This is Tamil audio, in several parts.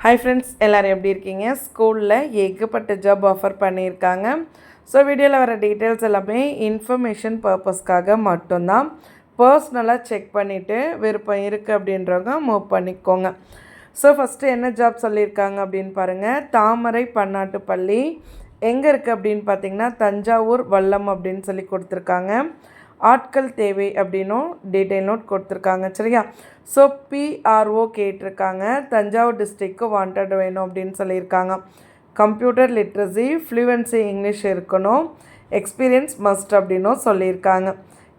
ஹாய் ஃப்ரெண்ட்ஸ், எல்லோரும் எப்படி இருக்கீங்க? ஸ்கூலில் ஏகப்பட்ட ஜாப் ஆஃபர் பண்ணியிருக்காங்க. ஸோ வீடியோவில் வர டீட்டெயில்ஸ் எல்லாமே இன்ஃபர்மேஷன் பர்பஸ்க்காக மட்டும்தான். பர்சனலாக செக் பண்ணிவிட்டு விருப்பம் இருக்குது அப்படின்றவங்க மூவ் பண்ணிக்கோங்க. ஸோ ஃபஸ்ட்டு என்ன ஜாப் சொல்லியிருக்காங்க அப்படின்னு பாருங்கள். தாமரை பன்னாட்டு பள்ளி எங்கே இருக்குது அப்படின்னு பார்த்தீங்கன்னா தஞ்சாவூர் வல்லம் அப்படின்னு சொல்லி கொடுத்துருக்காங்க. ஆட்கள் தேவை அப்படின்னும் டீட்டெயில் நோட் கொடுத்துருக்காங்க. சரியா? ஸோ பிஆர்ஓ கேட்டிருக்காங்க. தஞ்சாவூர் டிஸ்ட்ரிக்க்கு வாண்டட் வேணும் அப்படின்னு சொல்லியிருக்காங்க. கம்ப்யூட்டர் லிட்ரஸி, ஃப்ளூவன்சி இங்கிலீஷ் இருக்கணும், எக்ஸ்பீரியன்ஸ் மஸ்ட் அப்படின்னும் சொல்லியிருக்காங்க.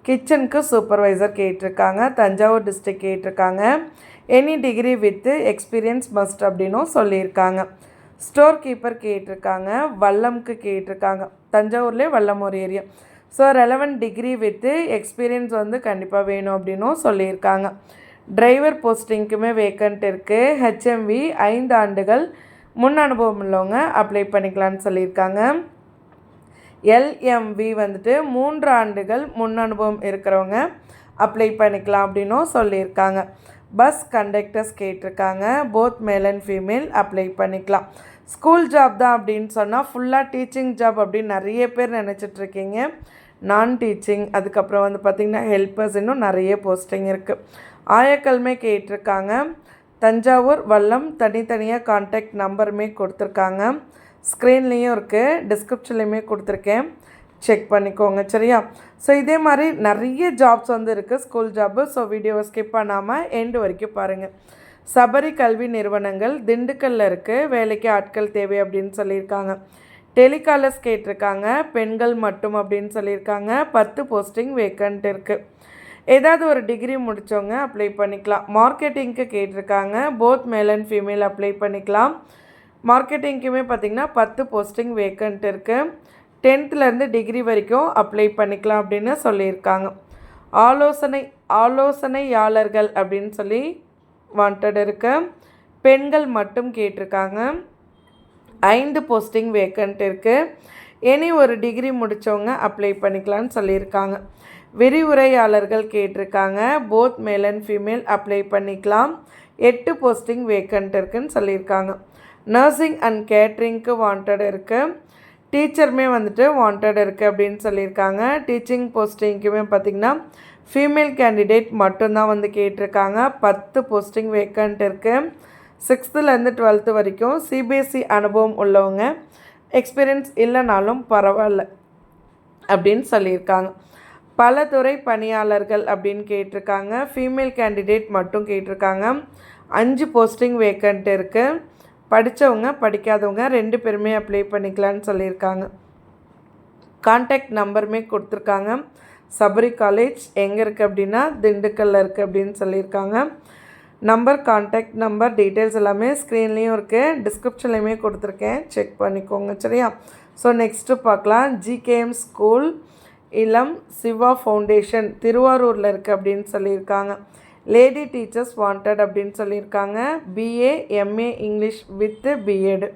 கிச்சனுக்கு சூப்பர்வைசர் கேட்டிருக்காங்க. தஞ்சாவூர் டிஸ்ட்ரிக் கேட்டிருக்காங்க. Any degree with experience must அப்படின்னும் சொல்லியிருக்காங்க. ஸ்டோர் கீப்பர் கேட்டிருக்காங்க. வல்லம்க்கு கேட்டிருக்காங்க. தஞ்சாவூர்லேயே வல்லம் ஒரு area. So relevant degree with experience கண்டிப்பாக வேணும் அப்படின்னும் சொல்லியிருக்காங்க. டிரைவர் போஸ்டிங்க்குமே வேக்கண்ட் இருக்குது. ஹெச்எம்வி 5 ஆண்டுகள் முன் அனுபவம் உள்ளவங்க அப்ளை பண்ணிக்கலான்னு சொல்லியிருக்காங்க. எல்எம்வி 3 ஆண்டுகள் முன் அனுபவம் இருக்கிறவங்க அப்ளை பண்ணிக்கலாம் அப்படின்னும் சொல்லியிருக்காங்க. பஸ் கண்டக்டர்ஸ் கேட்டிருக்காங்க. Both male and female apply பண்ணிக்கலாம். ஸ்கூல் ஜாப் தான் அப்படின்னு சொன்னால் ஃபுல்லாக டீச்சிங் ஜாப் அப்படின்னு நிறைய பேர் நினச்சிட்ருக்கீங்க. நான் டீச்சிங், அதுக்கப்புறம் பார்த்திங்கன்னா ஹெல்ப்பர்ஸ், இன்னும் நிறைய போஸ்டிங் இருக்குது. ஆயக்கல்மே கேட்டிருக்காங்க. தஞ்சாவூர் வல்லம் தனித்தனியாக கான்டாக்ட் நம்பருமே கொடுத்துருக்காங்க. ஸ்க்ரீன்லேயும் இருக்குது, டிஸ்கிரிப்ஷன்லேயுமே கொடுத்துருக்கேன், செக் பண்ணிக்கோங்க. சரியா? ஸோ இதே மாதிரி நிறைய ஜாப்ஸ் இருக்குது, ஸ்கூல் ஜாப்பு. ஸோ வீடியோவை ஸ்கிப் பண்ணாமல் எண்டு வரைக்கும் பாருங்கள். சபரி கல்வி நிறுவனங்கள் திண்டுக்கல்லில் இருக்குது, வேலைக்கு ஆட்கள் தேவை அப்படின்னு சொல்லியிருக்காங்க. டெலிகாலர்ஸ் கேட்டிருக்காங்க. பெண்கள் மட்டும் அப்படின்னு சொல்லியிருக்காங்க. 10 போஸ்டிங் வேக்கண்ட் இருக்குது. ஏதாவது ஒரு டிகிரி முடித்தவங்க அப்ளை பண்ணிக்கலாம். மார்க்கெட்டிங்க்கு கேட்டிருக்காங்க. Both male and female apply பண்ணிக்கலாம். மார்க்கெட்டிங்க்குமே பார்த்திங்கன்னா 10 போஸ்டிங் வேக்கண்ட் இருக்குது. 10th டிகிரி வரைக்கும் அப்ளை பண்ணிக்கலாம் அப்படின்னு சொல்லியிருக்காங்க. ஆலோசனையாளர்கள் அப்படின்னு சொல்லி வாண்டட் இருக்கு. பெண்கள் மட்டும் கேட்டிருக்காங்க. 5 போஸ்டிங் வேக்கண்ட் இருக்குது. எனி ஒரு டிகிரி முடித்தவங்க அப்ளை பண்ணிக்கலான்னு சொல்லியிருக்காங்க. விரிவுரையாளர்கள் கேட்டிருக்காங்க. Both male and female apply பண்ணிக்கலாம். 8 போஸ்டிங் வேக்கண்ட் இருக்குதுன்னு சொல்லியிருக்காங்க. நர்சிங் அண்ட் கேட்ரிங்க்கு வாண்டட் இருக்குது. டீச்சருமே வாண்டட் இருக்குது அப்படின்னு சொல்லியிருக்காங்க. டீச்சிங் போஸ்டிங்க்குமே பார்த்திங்கன்னா ஃபீமேல் கேண்டிடேட் மட்டும்தான் கேட்டிருக்காங்க. 10 போஸ்டிங் வேக்கண்ட் இருக்குது. 6th 12th வரைக்கும் சிபிஎஸ்சி அனுபவம் உள்ளவங்க, எக்ஸ்பீரியன்ஸ் இல்லைனாலும் பரவாயில்ல அப்படின்னு சொல்லியிருக்காங்க. பல துறை பணியாளர்கள் அப்படின்னு கேட்டிருக்காங்க. ஃபீமேல் கேண்டிடேட் மட்டும் கேட்டிருக்காங்க. 5 போஸ்டிங் வேக்கண்ட் இருக்குது. படித்தவங்க படிக்காதவங்க 2 பேருமே அப்ளை பண்ணிக்கலான்னு சொல்லியிருக்காங்க. கான்டாக்ட் நம்பருமே கொடுத்துருக்காங்க. சபரி காலேஜ் எங்கே இருக்குது அப்படின்னா திண்டுக்கல்லில் இருக்குது அப்படின்னு சொல்லியிருக்காங்க. நம்பர், கான்டாக்ட் நம்பர், டீட்டெயில்ஸ் எல்லாமே ஸ்க்ரீன்லேயும் இருக்குது, டிஸ்கிரிப்ஷன்லேயுமே கொடுத்துருக்கேன், செக் பண்ணிக்கோங்க. சரியா? ஸோ நெக்ஸ்ட்டு பார்க்கலாம். ஜிகேஎம் ஸ்கூல் இளம் சிவா ஃபவுண்டேஷன் திருவாரூரில் இருக்குது அப்படின்னு சொல்லியிருக்காங்க. லேடி டீச்சர்ஸ் வாண்டட் அப்படின்னு சொல்லியிருக்காங்க. BA MA English with BEd,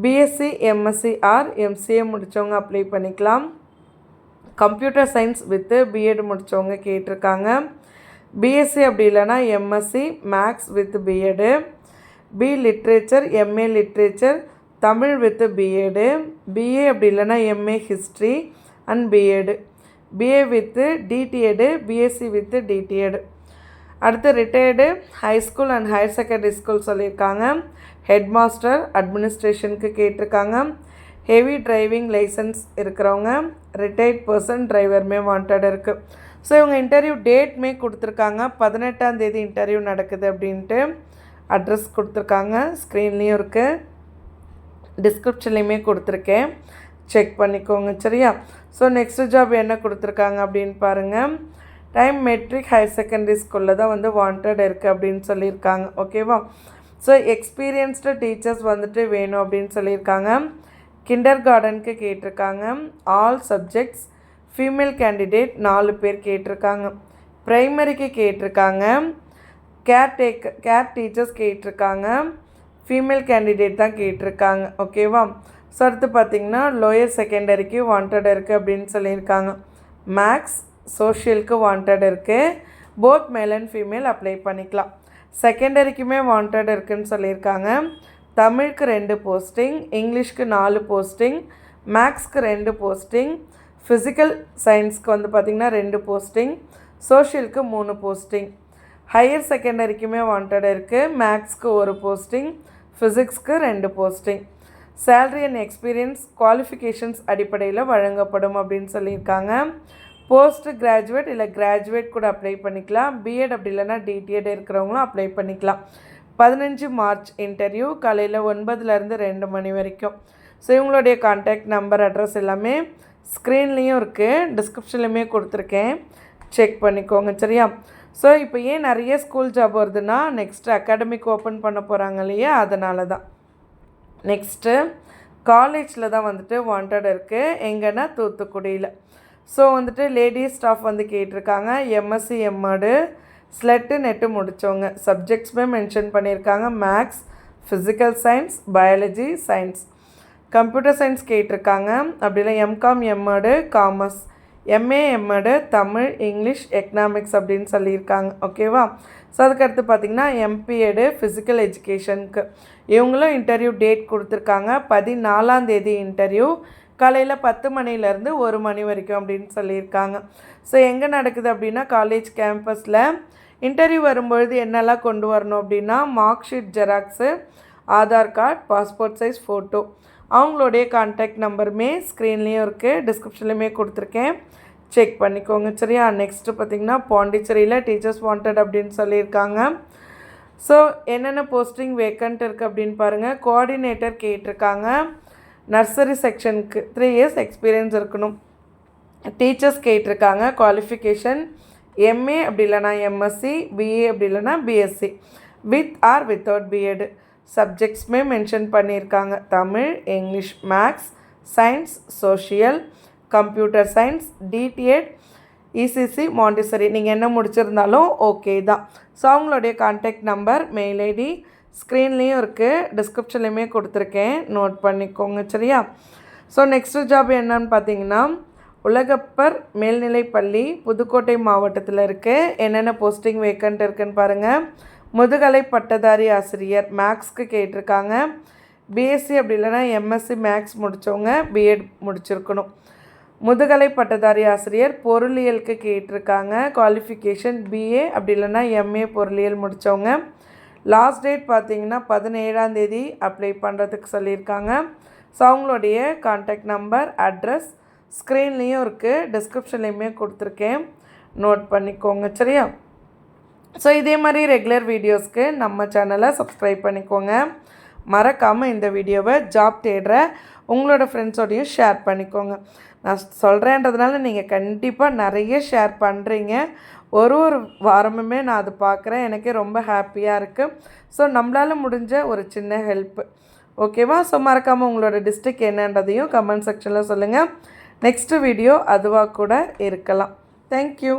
BSc MSc or MCA முடித்தவங்க அப்ளை பண்ணிக்கலாம். கம்ப்யூட்டர் சயின்ஸ் வித்து பிஎட் முடித்தவங்க கேட்டிருக்காங்க. பிஎஸ்சி அப்படி இல்லைனா MSc maths with BEd, B literature MA literature Tamil with BEd, BA அப்படி இல்லைனா MA history and BEd, BA with DTEd, BSc with DTEd. அடுத்து retired high school and higher secondary school சொல்லியிருக்காங்க. ஹெட் மாஸ்டர் அட்மினிஸ்ட்ரேஷனுக்கு கேட்டிருக்காங்க. ஹெவி டிரைவிங் லைசன்ஸ் இருக்கிறவங்க, ரிட்டையர்ட் பர்சன் டிரைவருமே வாண்டட் இருக்குது. ஸோ இவங்க இன்டர்வியூ டேட்மே கொடுத்துருக்காங்க. 18ஆம் தேதி இன்டர்வியூ நடக்குது அப்படின்ட்டு அட்ரஸ் கொடுத்துருக்காங்க. ஸ்க்ரீன்லேயும் இருக்குது, டிஸ்கிரிப்ஷன்லேயுமே கொடுத்துருக்கேன், செக் பண்ணிக்கோங்க. சரியா? ஸோ நெக்ஸ்ட்டு ஜாப் என்ன கொடுத்துருக்காங்க அப்படின்னு பாருங்கள். டைம் மெட்ரிக் ஹையர் செகண்டரி ஸ்கூலில் தான் வாண்டட் இருக்குது அப்படின்னு சொல்லியிருக்காங்க. ஓகேவா? ஸோ எக்ஸ்பீரியன்ஸ்டு டீச்சர்ஸ் வேணும் அப்படின்னு சொல்லியிருக்காங்க. கிண்டர் கார்டனுக்கு கேட்டிருக்காங்க. ஆல் சப்ஜெக்ட்ஸ், ஃபீமேல் கேண்டிடேட் 4 பேர் கேட்டிருக்காங்க. ப்ரைமரிக்கு கேட்டிருக்காங்க. கேர் டீச்சர்ஸ் கேட்டிருக்காங்க. ஃபீமேல் கேண்டிடேட் தான் கேட்டிருக்காங்க. ஓகேவா? ஸோ அடுத்து பார்த்திங்கன்னா லோயர் செகண்டரிக்கு வாண்டட் இருக்குது அப்படின்னு சொல்லியிருக்காங்க. மேக்ஸ் சோஷியலுக்கு வாண்டட் இருக்குது. Both male and female apply பண்ணிக்கலாம். செகண்டரிக்குமே வாண்டட் இருக்குதுன்னு சொல்லியிருக்காங்க. தமிழுக்கு 2 போஸ்டிங், இங்கிலீஷ்க்கு 4 போஸ்டிங், மேக்ஸ்க்கு 2 போஸ்டிங், ஃபிசிக்கல் சயின்ஸ்க்கு வந்து பார்த்திங்கன்னா 2 போஸ்டிங், சோஷியலுக்கு 3 போஸ்டிங். ஹையர் செகண்டரிக்குமே வாண்டட் இருக்குது. மேக்ஸ்க்கு 1 போஸ்டிங், ஃபிசிக்ஸ்க்கு 2 posting. Salary and experience qualifications அடிப்படையில் வழங்கப்படும் அப்படின்னு சொல்லியிருக்காங்க. போஸ்ட் கிராஜுவேட் இல்லை கிராஜுவேட் கூட அப்ளை பண்ணிக்கலாம். பிஎட் அப்படி இல்லைனா டிடிஎட் இருக்கிறவங்களும் அப்ளை பண்ணிக்கலாம். 15 மார்ச் இன்டர்வியூ, காலையில் 9லேருந்து 2 மணி வரைக்கும். ஸோ இவங்களுடைய கான்டாக்ட் நம்பர், அட்ரஸ் எல்லாமே ஸ்க்ரீன்லேயும் இருக்குது, டிஸ்கிரிப்ஷன்லையுமே கொடுத்துருக்கேன், செக் பண்ணிக்கோங்க சரியா. ஸோ இப்போ ஏன் நிறைய ஸ்கூல் ஜாப் வருதுன்னா நெக்ஸ்ட்டு அகாடமிக் ஓப்பன் பண்ண போகிறாங்க இல்லையா, அதனால தான். நெக்ஸ்ட்டு காலேஜில் தான் வந்துட்டு வாண்டட் இருக்குது. எங்கன்னா தூத்துக்குடியில். ஸோ வந்துட்டு லேடிஸ் ஸ்டாஃப் வந்து கேட்டிருக்காங்க. எம்எஸ்சி எம்எடு ஸ்லெட்டு நெட்டு முடித்தவங்க. சப்ஜெக்ட்ஸுமே மென்ஷன் பண்ணியிருக்காங்க. Maths, physical science, biology, science. Computer science கேட்டிருக்காங்க. அப்படி இல்லை MCom MEd commerce, MA MEd Tamil, English, economics அப்படின்னு சொல்லியிருக்காங்க. ஓகேவா. ஸோ அதுக்கடுத்து பார்த்திங்கன்னா எம்பிஎடு ஃபிசிக்கல் எஜுகேஷனுக்கு இவங்களும் இன்டர்வியூ டேட் கொடுத்துருக்காங்க. 14ஆம் தேதி இன்டர்வியூ, காலையில் 10 மணிலேருந்து 1 மணி வரைக்கும் அப்படின்னு சொல்லியிருக்காங்க. ஸோ எங்கே நடக்குது அப்படின்னா காலேஜ் கேம்பஸில். இன்டர்வியூ வரும்பொழுது என்னெல்லாம் கொண்டு வரணும் அப்படின்னா mark sheet xerox, Aadhaar card, passport size photo. அவங்களுடைய கான்டாக்ட் நம்பருமே ஸ்க்ரீன்லேயும் இருக்குது, டிஸ்கிரிப்ஷன்லேயுமே கொடுத்துருக்கேன், செக் பண்ணிக்கோங்க சரியா. நெக்ஸ்ட்டு பார்த்திங்கன்னா பாண்டிச்சேரியில் டீச்சர்ஸ் வாண்டட் அப்படின்னு சொல்லியிருக்காங்க. ஸோ என்னென்ன போஸ்டிங் வேக்கண்ட் இருக்குது அப்படின்னு பாருங்கள். கோஆர்டினேட்டர் கேட்டிருக்காங்க. நர்சரி செக்ஷனுக்கு 3 இயர்ஸ் எக்ஸ்பீரியன்ஸ் இருக்கணும். டீச்சர்ஸ் கேட்டிருக்காங்க. குவாலிஃபிகேஷன் எம்ஏ அப்படி இல்லைனா எம்எஸ்சி, பிஏ அப்படி இல்லைனா BSc, with or without BEd. சப்ஜெக்ட்ஸுமே மென்ஷன் பண்ணியிருக்காங்க. Tamil, English, maths, science, social, computer science, DTEd, ECC, Montessori. நீங்கள் என்ன முடிச்சிருந்தாலும் ஓகே தான். ஸோ அவங்களுடைய கான்டாக்ட் நம்பர், மெயில் ஐடி ஸ்க்ரீன்லேயும் இருக்குது, டிஸ்கிரிப்ஷன்லேயுமே கொடுத்துருக்கேன், நோட் பண்ணிக்கோங்க சரியா. ஸோ நெக்ஸ்ட்டு ஜாப் என்னன்னு பார்த்தீங்கன்னா உலகப்பர் மேல்நிலைப்பள்ளி புதுக்கோட்டை மாவட்டத்தில் இருக்குது. என்னென்ன போஸ்டிங் வேக்கண்ட் இருக்குதுன்னு பாருங்கள். முதுகலை பட்டதாரி ஆசிரியர் மேக்ஸ்க்கு கேட்டிருக்காங்க. பிஎஸ்சி அப்படி இல்லைனா எம்எஸ்சி மேக்ஸ் முடித்தவங்க பிஎட் முடிச்சிருக்கணும். முதுகலை பட்டதாரி ஆசிரியர் பொருளியலுக்கு கேட்டிருக்காங்க. குவாலிஃபிகேஷன் பிஏ அப்படி இல்லைனா எம்ஏ பொருளியல் முடித்தவங்க. லாஸ்ட் டேட் பார்த்திங்கன்னா 17ஆம் தேதி அப்ளை பண்ணுறதுக்கு சொல்லியிருக்காங்க. ஸோ அவங்களுடைய கான்டாக்ட் நம்பர், அட்ரஸ் ஸ்க்ரீன்லேயும் இருக்குது, டிஸ்கிரிப்ஷன்லேயுமே கொடுத்துருக்கேன், நோட் பண்ணிக்கோங்க சரியா. ஸோ இதே மாதிரி ரெகுலர் வீடியோஸ்க்கு நம்ம சேனலை சப்ஸ்கிரைப் பண்ணிக்கோங்க. மறக்காமல் இந்த வீடியோவை ஜாப் தேடுற உங்களோட ஃப்ரெண்ட்ஸோடையும் ஷேர் பண்ணிக்கோங்க. நான் சொல்கிறேன்றதுனால நீங்கள் கண்டிப்பாக நிறைய ஷேர் பண்ணுறீங்க. ஒரு வாரமுமே நான் அது பார்க்குறேன், எனக்கே ரொம்ப ஹாப்பியாக இருக்குது. ஸோ நம்மளால் முடிஞ்ச ஒரு சின்ன ஹெல்ப்பு. ஓகேவா. ஸோ மறக்காமல் உங்களோட டிஸ்ட்ரிக்ட் என்னன்றதையும் கமெண்ட் செக்ஷனில் சொல்லுங்கள். நெக்ஸ்ட்டு வீடியோ அதுவாக கூட இருக்கலாம். தேங்க்யூ.